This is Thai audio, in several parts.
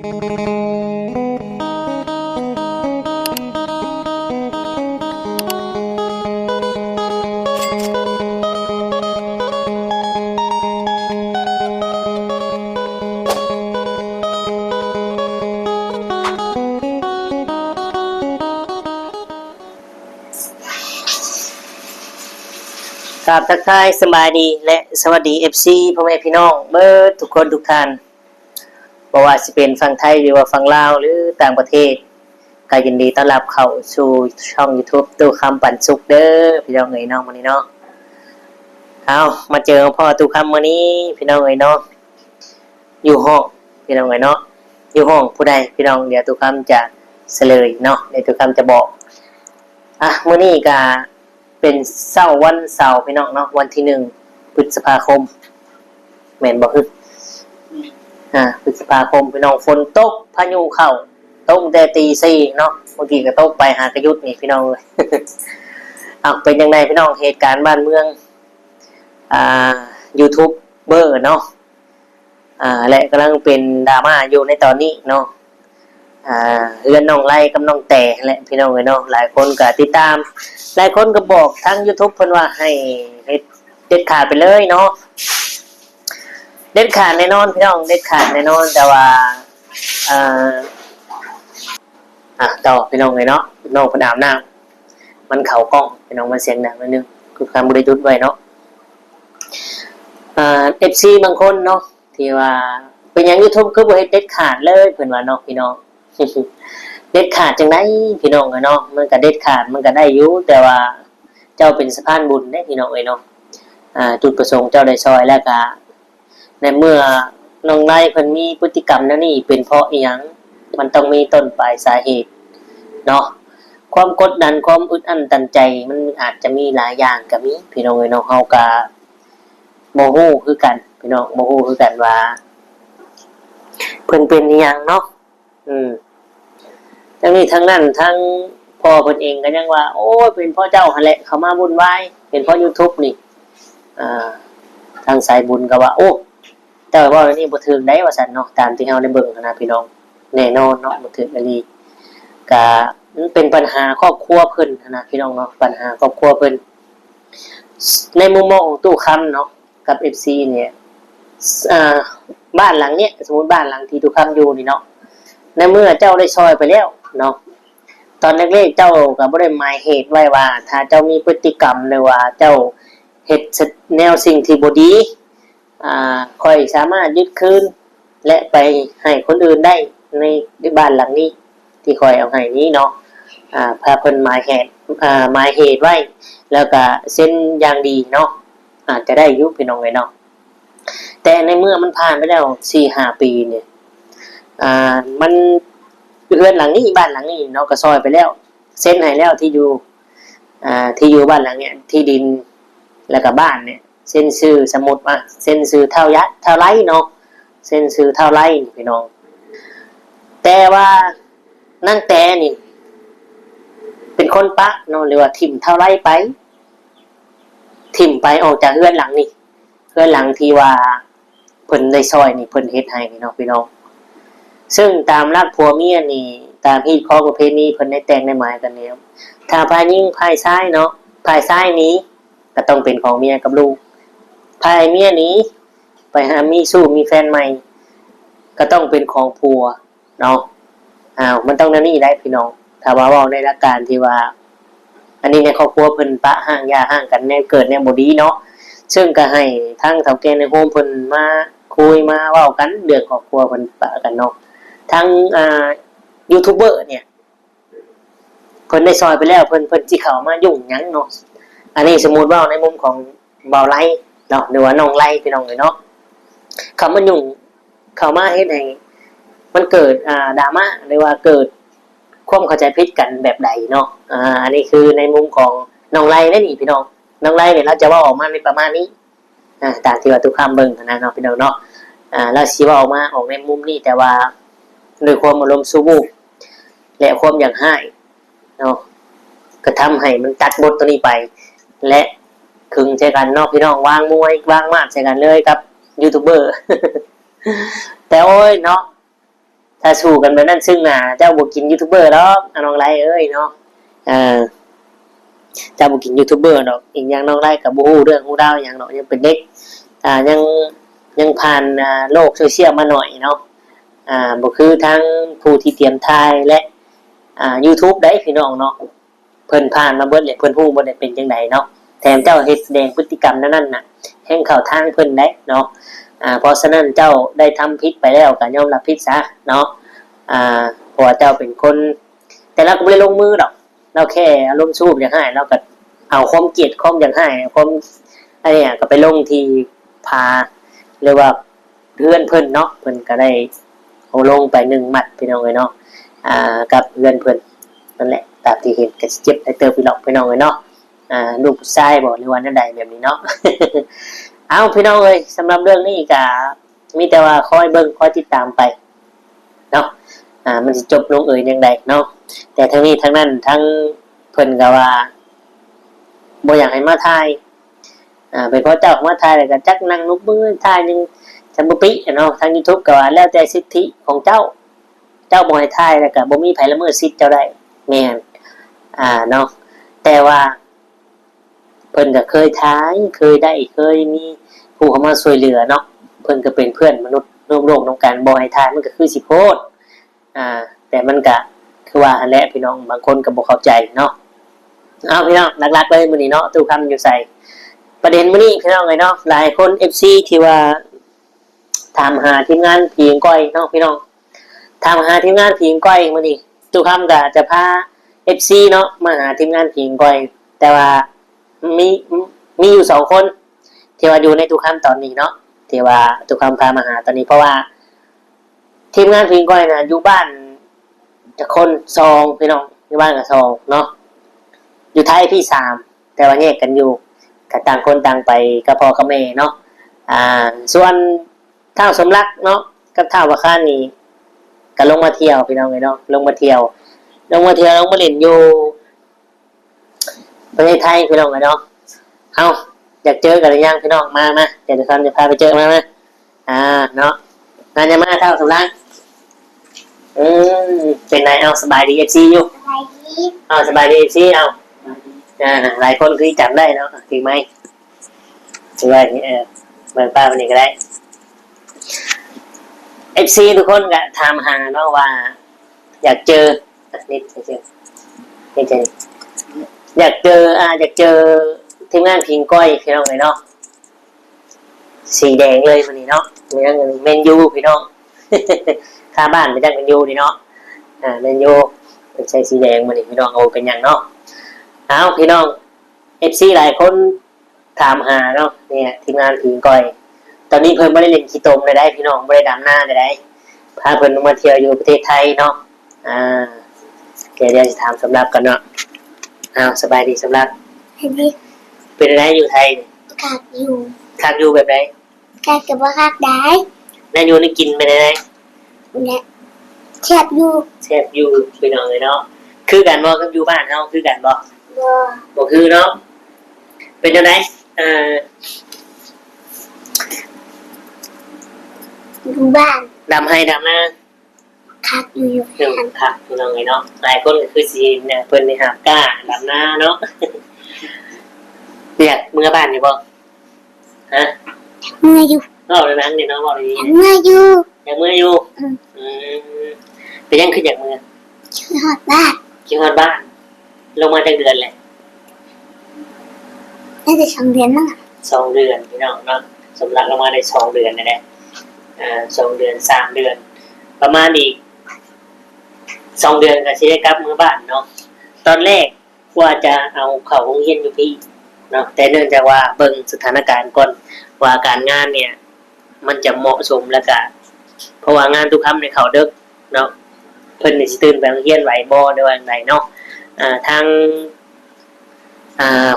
กับทักทายสบายดีและสวัสดี FC พ่อแม่พี่น้องเบิดทุกคนทุกท่านบ่ว่าสิเป็นฝั่งไทยหรือว่าฝั่งลาวหรือต่างประเทศก็ยินดีต้อนรับเข้าสู่ช่อง YouTube ตู้คำปันสุขเด้อพี่น้องเอ๋ยน้องมื้อนี้เนาะเอามาเจอพ่อตู้คำมื้อนี้พี่น้องเอ๋ยเนาะอยู่ห้องพี่น้องเอ๋ยเนาะอยู่ห้องผู้ใดพี่น้องเดี๋ยวตู้คำจะเฉลยเนาะเดี๋ยวตู้คำจะบอกมื้อนี้ก็เป็นเสาร์วันเสาร์พี่น้องเนาะวันที่1 พฤษภาคมแม่นบ่คือพฤษภาคมพี่น้องฝนตกพายุเข้าตกแต่ตี 4เนาะบางทีก็ตกไปหากระยุดนี่พี่น้องเลยเป็นยังไงพี่น้องเหตุการณ์บ้านเมืองยูทูบเบอร์เนาะและกำลังเป็นดราม่าอยู่ในตอนนี้เนาะเฮือนน้องไล่กับน้องแต่และพี่น้องเลยเนาะหลายคนก็ติดตามหลายคนก็บอกทาง YouTube เพิ่นว่าให้เด็ดขาดไปเลยเนาะเด็ดขาดแน่นอนพี่น้องเด็ดขาดแน่นอนแต่ว่าต่อพี่น้องเลยเนาะน้องเพิ่นอาบน้ำมันเข้ากล้องพี่น้องมันเสียงดังนิดนึงคือการบ่ได้จุดไว้เนาะFC บางคนเนาะที่ว่าเป็นหยัง YouTube คือบ่เฮ็ดเด็ดขาดเลยเพิ่นว่าเนาะพี่น้องเด็ดขาดจังได๋พี่น้องเนาะมันก็เด็ดขาดมันก็ได้อยู่แต่ว่าเจ้าเป็นสะพานบุญเด้พี่น้องเอ้ยเนาะจุดประสงค์เจ้าได้ซอยแล้วก็ในเมื่อน้องไล่เพิ่นมีพฤติกรรมแนวนี้เป็นเพราะอีหยังมันต้องมีต้นปลายสาเหตุเนาะความกดดันความอึดอั้นตันใจมันอาจจะมีหลายอย่างก็มีพี่น้องเอ้ยเนาะเฮาก็บ่ฮู้คือกันพี่น้องบ่ฮู้คือกันว่าเพิ่นเป็นอีหยังเนาะทั้งนี้ทั้งนั้นทั้งพ่อเพิ่นเองก็ยังว่าโอ้ยเป็นพ่อเจ้าหั่นแหละเขามาวุ่นวายเป็นเพราะ YouTube นี่ทางสายบุญก็ว่าโอ้แต่ว่าอันนี้บ่ถึงได้ว่าซั่นเนาะตามที่เฮาได้เบิ่งนะพี่น้องแน่นอนเนาะบ่ถึงอันนี้ก็มันเป็นปัญหาครอบครัวเพิ่นนะพี่น้องเนาะปัญหาครอบครัวเพิ่นในมุมมองของตู้คำเนาะกับ FC เนี่ยบ้านหลังเนี้ยสมมุติบ้านหลังที่ตู้คำอยู่นี่เนาะในเมื่อเจ้าได้ซอยไปแล้วเนาะตอนแรกๆเจ้าก็บ่ได้หมายเหตุไว้ว่าถ้าเจ้ามีพฤติกรรมหรือว่าเจ้าเฮ็ดแนวสิ่งที่บ่ดีค่อยสามารถยึดคืนและไปให้คนอื่นได้ในบ้านหลังนี้ที่ค่อยเอาให้นี้เนาะพาเพิ่นหมายเหตุไว้แล้วก็เซ็นอย่างดีเนาะอาจจะได้อยู่พี่น้องเอ้ยเนาะแต่ในเมื่อมันผ่านไปแล้ว 4-5 ปีเนี่ยมันเรือนหลังนี้บ้านหลังนี้เนาะก็ซอยไปแล้วเซ็นให้แล้วที่อยู่บ้านหลังเนี้ยที่ดินแล้วก็บ้านเนี่ยเซ็นชื่อสมุดมาเซ็นชื่อเท่าไรเนาะเซ็นชื่อเท่าไรพี่น้องแต่ว่านั่นแต่นี่เป็นคนปะเนาะหรือว่าถิ่มเท่าไรไปถิ่มไปออกจากเรือนหลังนี่เรือนหลังที่ว่าเพิ่นได้ซอยนี่เพิ่นเฮ็ดให้เนาะพี่น้องซึ่งตามรักผัวเมียนี่ตามฮีตข้อประเพณีเพิ่นได้แต่งได้หมายกันแล้วถ้าภายยิ่งภายซ้ายเนาะภายซ้ายนี้ก็ต้องเป็นของเมียกับลูกภายเมียนี้ไปหามีสู้มีแฟนใหม่ก็ต้องเป็นของผัวเนาะมันต้องนั่นนี่ได้พี่น้องถ้าว่าเว้าในหลักการที่ว่าอันนี้ในครอบครัวเพิ่นปะห่างยาห่างกันแนวเกิดแนวบ่ดีเนาะซึ่งก็ให้ทั้งเฒ่าแก่ในโฮมเพิ่นมาคุยมาเว้ากันเรื่องครอบครัวเพิ่นปะกันเนาะทั้งยูทูบเบอร์เนี่ยเพิ่นได้ซอยไปแล้วเพิ่นสิเข้ามายุ่งหยังเนาะอันนี้สมมุติว่าในมุมของเบาไลเนาะหรือว่าน้องไลพี่น้องเอ้ยเนาะเข้ามายุ่งเข้ามาเฮ็ดให้มันเกิดดราม่าหรือว่าเกิดความเข้าใจผิดกันแบบใดเนาะอันนี้คือในมุมของน้องไลนั่นนี่พี่น้องน้องไลเนี่ยเราจะว่าออกมาในประมาณนี้ตามที่ว่าทุกคำเบิ่งนะเนาะพี่น้องเนาะเราสิว่าออกในมุมนี้แต่ว่าด้วยความอารมณ์ชั่ววูบและความอยากให้เนาะก็ทำให้มันตัดบทตัวนี้ไปและคึงใช้กันเนาะพี่น้องวางมวยวางมาดใช้กันเลยครับยูทูบเบอร์แต่โอ้ยเนาะ ถ้าสู้กันแบบนั้นซึ่งหน้าเจ้าบ่กินยูทูบเบอร์ดอกน้องไรเอ้ยเนาะเจ้าบ่กินยูทูบเบอร์ดอกอีกอย่างน้องไรก็บ่ฮู้เรื่องฮู้ราวหยังดอกยังเป็นเด็กยังผ่านโลกโซเชียลมาหน่อยเนาะบ่คือทั้งผู้ที่เตรียมทายและYouTube ได้พี่น้องเนาะเพิ่นผ่านมาเบิดเลยเพิ่นฮู้บ่ได้เป็นจังไดเนาะแถมเจ้าเฮ็ดแสดงพฤติกรรมนั้นน่ะแห่งเข้าทางเพิ่นได้เนาะเพราะฉะนั้นเจ้าได้ทำผิดไปแล้วก็ยอมรับผิดซะเนาะเพราะว่าเจ้าเป็นคนแต่เราก็บ่ได้ลงมือดอกเราแค่อารมณ์ชั่วอยากให้เราก็เอาความเกลียดความอยากให้ความอันนี้ก็ไปลงที่พาเรียกว่าเพื่อนเพิ่นเนาะเพิ่นก็ได้เอาลงไป1หมัดพี่น้องเอ้ยเนาะกับเพื่อนเพิ่นนั่นแหละตามที่เห็นก็สิเจ็บได้เติบพี่น้องเอ้ยเนาะลูกผู้ชายบ่หรือว่านั่นใดแบบนี้เนาะ เอาพี่น้องเอ้ยสำหรับเรื่องนี้ก็มีแต่ว่าคอยเบิ่งคอยติดตามไปเนาะมันสิจบลงเอ่ยจังไดเนาะแต่ทั้งนี้ทั้งนั้นทั้งเพิ่นก็ว่าบ่อยากให้มาถ่ายเป็นเพราะเจ้ามาถ่ายแล้วก็จักนั่งนุบมือถ่ายนึงจังบ่ปิเนาะทาง YouTube ก็ว่าแล้วแต่สิทธิของเจ้าบ่ให้ถ่ายแล้วก็บ่มีไผละเมิดสิทธิ์เจ้าได้แม่นเนาะแต่ว่าเพิ่นก็เคยถ่ายเคยมีผู้เข้ามาช่วยเหลือเนาะเพิ่นก็เป็นเพื่อนมนุษย์ร่วมโลกนำกันบ่ให้ถ่ายมันก็คือสิโพดแต่มันก็คือว่าอันแหละพี่น้องบางคนก็บ่เข้าใจเนาะเอาพี่น้องหลักๆเลยมื้อนี้เนาะตู้คำอยู่ใส่ประเด็นมื้อนี้พี่น้องเอ้ยเนาะหลายคน FC ที่ว่าถามหาทีมงานผีงก้อยเนาะพี่น้องถามหาทีมงานผีงก้อยมื้อนี้ตู้คำก็จะพา FC เนาะมาหาทีมงานผีงก้อยแต่ว่ามีอยู่2คนที่ว่าอยู่ในตู้คำตอนนี้เนาะที่ว่าตู้คำพามาหาตอนนี้เพราะว่าทีมงานผีงก้อยน่ะอยู่บ้านจะคน2พี่น้องอยู่บ้านกับ2เนาะอยู่ไทยพี่3แต่ว่าแยกกันอยู่ก็ต่างคนต่างไปกับพ่อกับแม่เนาะส่วนเท่าสมรักเนาะกับเท่าว่าข้านี่ก็ลงมาเที่ยวพี่น้องเนาะลงมาเที่ยวลงมาเล่นอยู่ประเทศไทยพี่น้องเนาะเอาอยากเจอกันหรือยังพี่น้องมาเดี๋ยวท่านจะพาไปเจอมาเนาะงานจะมาเท่าสมรักเป็นไงเอาสบายดีFCอยู่สบายดีFCเอาหลายคนคือจำได้เนาะถึงไหมถึงว่าเบิร์ป้าวันนี้ก็ได้ FC ทุกคนก็ถามหาเนาะว่าอยากเจอนี่อยากเจอทีมงานพิงก้อยพี่น้องเลยเนาะสีแดงเลยวันนี้เนาะมีทั้งเมนยูพี่น้องข้าบ้านมีทั้งเมนยูนี่เนาะเมนยูเป็นใช้สีแดงวันนี้พี่น้องโอ้เป็นอย่างเนาะเอาพี่น้อง FC หลายคนถามหาเนาะเนี่ยทีมงานพิงก้อยตอนนี้เพิ่นไม่ได้เล่นขี้ตมเลยได้พี่น้องไม่ได้ดำหน้าเลยได้พาเพิ่นมาเที่ยวอยู่ประเทศไทยเนาะเดี๋ยวจะถามสำรับกันเนาะสบายดีสำรับเป็นอะไรอยู่ไทยคักอยู่แบบไหนคักกับว่าคักได้นายอยู่นี่กินเป็นอะไรเนี่ยแซ่บอยู่พี่น้องเลยเนาะคือกันบ่กับอยู่บ้านเฮาคือกันบ่บ่คือเนาะเป็นจังได๋อยู่บ้านดำให้ดำหน้าคักอยู่คักพี่น้องเลยเนาะหลายคนก็คือสิเนี่ยเพิ่นนี่หากล้าดำหน้าเนาะอยากเมื่อบ้านอยู่บ่ฮะเมื่ออยู่แล้วนั้นนี่เนาะบ่ได้เมื่ออยู่เป็นยังคืออยากเมื่อคิดฮอดบ้านลงมาจักเดือนแหละน่าจะ2 เดือนมั้ง2 เดือนพี่น้องเนาะสำหรับลงมาได้2 เดือนนั่นแหละ2 เดือน3 เดือนประมาณอีก2 เดือนก็สิได้กลับเมื่อบ้านเนาะตอนแรกว่าจะเอาเข้าโรงเรียนอยู่พี่เนาะแต่เนื่องจากว่าเบิ่งสถานการณ์ก่อนว่าการงานเนี่ยมันจะเหมาะสมแล้วก็เพราะว่างานทุกคำในเขาดึกเนาะเพิ่นนี่สิตื่นไปโรงเรียนไหวบ่ได้ว่าจังไดเนาะทาง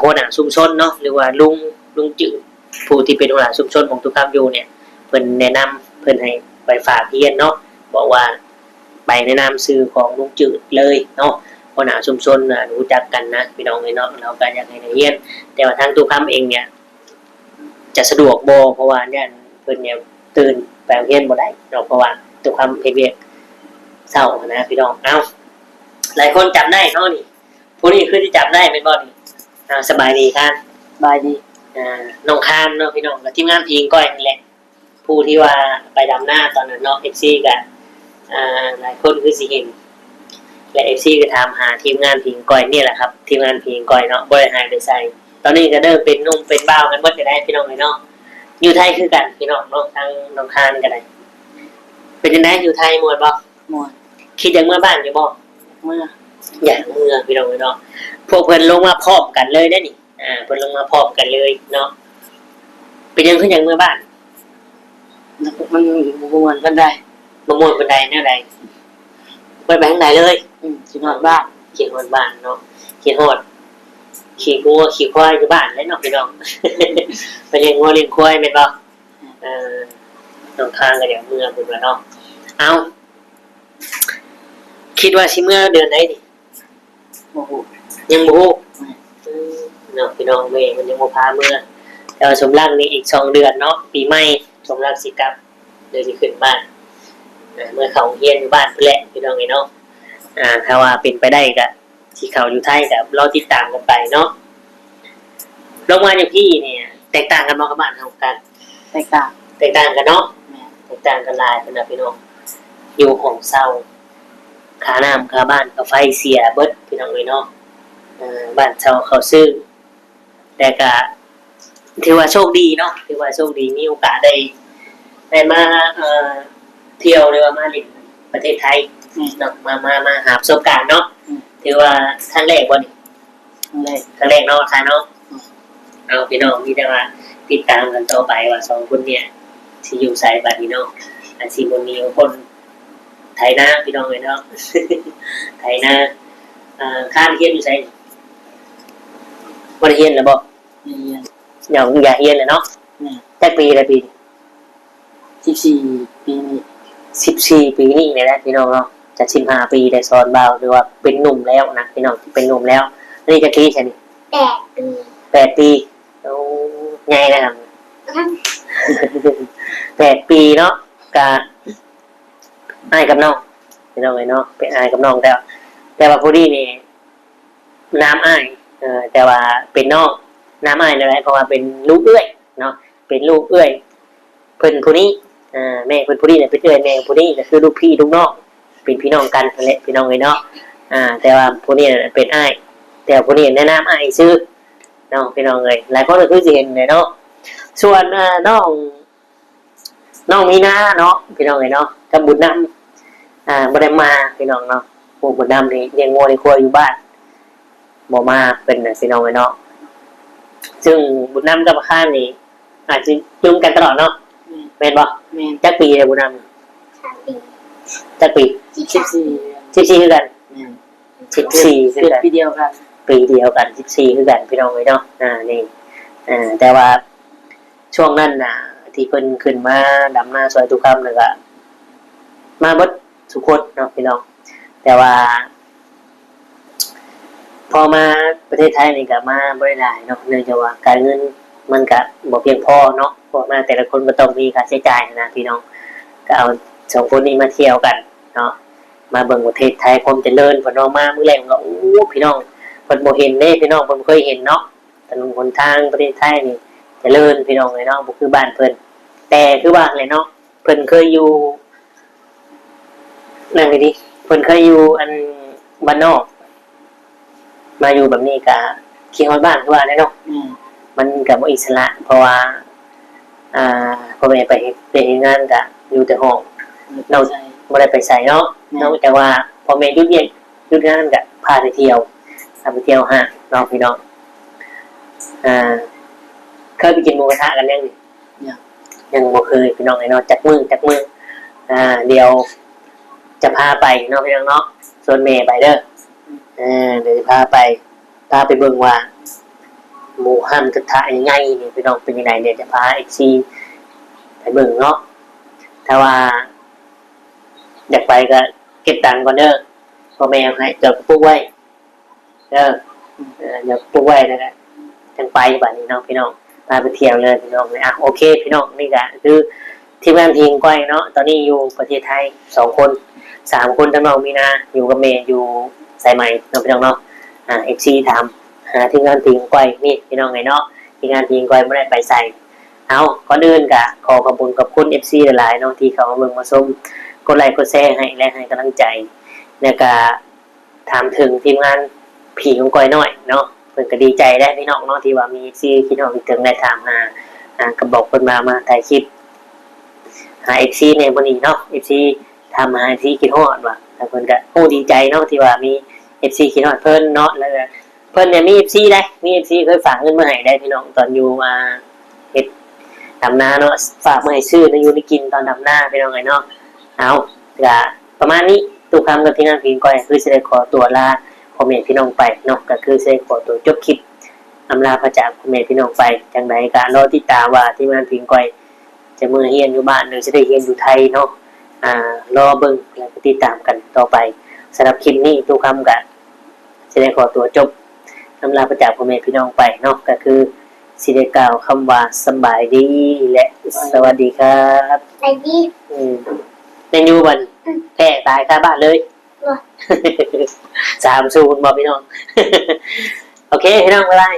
หัวหน้าชุมชนเนาะหรือว่าลุงจืดผู้ที่เป็นหัวหน้าชุมชนของทุกคำอยู่เนี่ยเพิ่นแนะนำเพิ่นให้ไปฝากเรียนเนาะบอกว่าไปแนะนำชื่อของลุงจืดเลยเนาะหัวหน้าชุมชนรู้จักกันนะพี่น้องเนาะเราก็อยากให้เรียนแต่ว่าทางทุกคำเองเนี่ยจะสะดวกบ่เพราะว่าเนี่ยเพิ่นเนี่ยตื่นไปเรียนบ่ได้เนาะเพราะว่าทุกคำเฮ็ดเวียก เศร้านะพี่น้องเอ้าหลายคนจำได้เนาะนี่ผู้นี้คือที่จำได้เป็นบ่นี่สบายดีครับ สบายดี น้องคามเนาะพี่น้องกับทีมงานพีงก้อยนี่แหละผู้ที่ว่าไปดำหน้าตอนนั้นเนาะ FC กับหลายคนคือสิเห็นและ FC ก็ถามหาทีมงานพีงก้อยนี่แหละครับทีมงานพีงก้อยเนาะบ่ได้หายไปใส่ตอนนี้ก็เริ่มเป็นนุ่มเป็นบ่าวกันหมดจะได้พี่น้องเลยเนาะอยู่ไทยคือกันพี่น้องเนาะทางน้องคามก็ได้เป็นจังได๋อยู่ไทยม่วนบ่ ม่วน คิดอยากเมื่อบ้านอยู่บ่ เมื่อ อยากเมื่อพี่น้องเลยเนาะพวกเพิ่นลงมาพร้อมกันเลยได้อนี่เพิ่นลงมาพร้อมกันเลยเนาะเป็นยังคืออยากเมื่อบ้าน มันม่วนกันได้ มะม่วงบันไดแนวใดไปทางใดเลย สินอนบ้าน ขี่ฮอดบ้านเนาะขี่ฮอดขี่งัวขี่ควายอยู่บ้านแล้วเนาะพี่น้อง ไปเลี้ยงงัวเลี้ยงควายแม่นบ่น้องทางก็เดี๋ยวเมื่อเพิ่นว่าเนาะเอาคิดว่าสิเมื่อเดือนไหนดิ โอ้โห ยังบ่ฮู้เนาะพี่น้องเว้ยมันยังบ่พาเมื่อแต่ว่าสมรักนี่อีก2เดือนเนาะปีใหม่สมรักสิกลับเดี๋ยวสิขึ้นบ้านเมื่อเขาเฮียนอยู่บ้านเพื่อแหละพี่น้องไงเนาะถ้าว่าเป็นไปได้ก็ที่เขาอยู่ไทยกับเราติดตามกันไปเนาะลงมาอย่างพี่เนี่ยแตกต่างกันมากกับบ้านเรากัน แตกต่าง แตกต่างกันเนาะ แม่ แตกต่างกันหลายนะพี่น้องอยู่ของเศร้าขาน้ำขาบ้านก็ไฟเสียเบิดพี่น้องเลยเนาะบ้านเช่าเขาซื้อแต่ก็ถือว่าโชคดีเนาะถือว่าโชคดีมีโอกาสได้มาเที่ยวหรือว่ามาเล่นประเทศไทยเนาะมาหาประสบการณ์เนาะถือว่าครั้งแรกบ่นี่ เลย ครั้งแรกเนาะค่ะเนาะเอาพี่น้องมีแต่ว่าติดตามกันต่อไปว่าสองคนเนี่ยสิอยู่ไสบัดนี้เนาะอันสิบ่มีคนไทยนาพี่น้องเลยเนาะ ไทยนาข้ามเฮียนอยู่ไสบ่ได้เฮียนแล้วบ่ เรียน อย่าเฮียนเลยเนาะ แม่ แต่ปีละปี 14ปีนี้ 14ปีนี่เนี่ยนะพี่น้องเนาะจะ15ปีได้สอนเบาหรือว่าเป็นหนุ่มแล้วนะพี่น้องเป็นหนุ่มแล้วนี่จะกี่ใช่นี่ 8 ปี 8 ปีโอ้ใหญ่นะครับ 8 ปีเนาะกะอ้ายกับน้องพี่น้องเลยเนาะเป็นอ้ายกับน้องแต่ว่าผู้ดีนี่น้ำอ้ายแต่ว่าเป็นน้องน้ำอ้ายเลยเพราะว่าเป็นลูกเอื้อยเนาะเป็นลูกเอื้อยเพิ่นผู้นี้แม่เพิ่นผู้นี้เนี่ยเป็นเอื้อยแม่ผู้นี้ก็คือลูกพี่ลูกน้องเป็นพี่น้องกันนั่นแหละพี่น้องเลยเนาะแต่ว่าผู้นี้เป็นอ้ายแต่ผู้นี้แนะนำอ้ายชื่อน้องพี่น้องเลยหลายคนก็คือสิเห็นเลยเนาะส่วนน้องมีนาเนาะพี่น้องเลยเนาะกับบุญนำบ่ได้มาพี่น้องเนาะพวกบุญนำนี่เลี้ยงงัวเลี้ยงควายอยู่บ้านบ่มาเป็นพี่น้องเลยเนาะซึ่งบุญนำกับข้ามนี่อาจจะยุ่งกันตลอดเนาะแม่นบ่ แม่ จักปีเลยบุญนำ 3 ปี จักปี 14 14คือกัน แม่ 14คือ เกิด กัน ปีเดียวกัน ปีเดียวกัน14คือกันพี่น้องเลยเนาะนี่แต่ว่าช่วงนั้นน่ะที่เพิ่นขึ้นมาดำหน้าซอยทุกคำแล้วก็มาเบิดสุคนเนาะพี่น้องแต่ว่า พอมาประเทศไทยนี่ก็มาบ่ได้หลายเนาะเนื่องจากว่าการเงินมันก็บ่เพียงพอเนาะเพราะว่าแต่ละคนก็ต้องมีค่าใช้จ่ายนะพี่น้องก็เอาสองคนนี้มาเที่ยวกันเนาะมาเบิ่งประเทศไทยความเจริญพอน้องมามื้อแรกก็โอ้พี่น้องเพิ่นบ่เห็นเด้พี่น้องเพิ่นบ่เคยเห็นเนาะถนนหนทางประเทศไทยนี่เจริญพี่น้องเลยเนาะบ่คือบ้านเพิ่นแต่คือว่าเลยเนาะเพิ่นเคยอยู่นั่นดิเพิ่นเคยอยู่อันบ้านนอกมาอยู่แบบนี้ก็ขี้ฮอดบ้านคือว่าแน่เนาะ แม่ มันก็บ่อิสระเพราะว่าพ่อแม่ไปเฮ็ดงานก็อยู่แต่ห้อง เราใจ บ่ได้ไปไสเนาะนอกจากว่าพ่อแม่หยุดเรียนหยุดงานก็พาไปเที่ยวไปเที่ยวห้างเนาะพี่น้องเคยไปกินหมูกระทะกันยังนี่ยังบ่เคยพี่น้องไอ้เนาะจักมือเดี๋ยวจะพาไปเนาะพี่น้องเนาะส่วนแม่ไปเด้อเดี๋ยวจะพาไปเบิ่งว่าหมูหั่นกระทะใหญ่ๆนี่พี่น้องเป็นยังไงเดี๋ยวจะพาเอ็กซีไปเบิ่งเนาะถ้าว่าอยากไปก็เก็บตังค์ก่อนเด้อพ่อแม่ให้จดกระปุกไว้เด้อเดี๋ยวกระปุกไว้นะจังไปบัดนี้เนาะพี่น้องพาไปเที่ยวเลยพี่น้องเลยโอเคพี่น้องนี่ก็คือทีมงานทีมก้อยเนาะตอนนี้อยู่ประเทศไทย2 คน 3คนทั้งน้องมีนาอยู่กับแม่อยู่สายใหม่เนาะพี่น้องเนาะFC ถามหาทีมงานทิ้งก้อยนี่พี่น้องไงเนาะทีมงานทิ้งก้อยไม่ได้ไปใส่เอาก่อนอื่นก็ขอขอบคุณกับคุณ FC หลายๆเนาะที่เขามาเบิ่งมาชมกดไลค์กดแชร์ให้และให้กำลังใจแล้วก็ถามถึงทีมงานผีของก้อยหน่อยเนาะเพิ่นก็ดีใจได้พี่น้องเนาะที่ว่ามี FC คิดฮอดคิดถึงได้ถามหาก็บอกเพิ่นมาถ่ายคลิปหา FC ในมื้อนี้เนาะ FC ทำมา FC คิดฮอดว่าแต่เพิ่นก็โอ้ดีใจเนาะที่ว่ามี FC คิดฮอดเพิ่นเนาะแล้วเพิ่นเนี่ยมี FC ได้มี FC เคยฝากเงินมาให้ได้พี่น้องตอนอยู่เฮ็ดดำนาเนาะฝากมาให้ซื้อในอยู่ในกินตอนดำนาพี่น้องเนาะเอาก็ประมาณนี้ตู้คำกับที่งานพิงก้อยคือสิได้ขอตัวลาพ่อแม่พี่น้องไปเนาะก็คือสิได้ขอตัวจบคลิปอำลาพระจากพ่อแม่พี่น้องไปจังไดก็รอติดตามว่าที่งานพิงก้อยจะมื้อเฮียนอยู่บ้านหรือสิได้เฮียนอยู่ไทยเนาะรอเบิ่งแล้วก็ติดตามกันต่อไปสำหรับคลิปนี้ตู้คำก็สิได้ขอตัวจบอำลาพระจากพ่อแม่พี่น้องไปเนาะก็คือสิได้กล่าวคำว่าสบายดีและสวัสดีครับ ไปดี ในยูบันแพ้ตายคาบ้านเลย 3-0บอกพี่น้อง โอเคพี่น้องบ๊ายบาย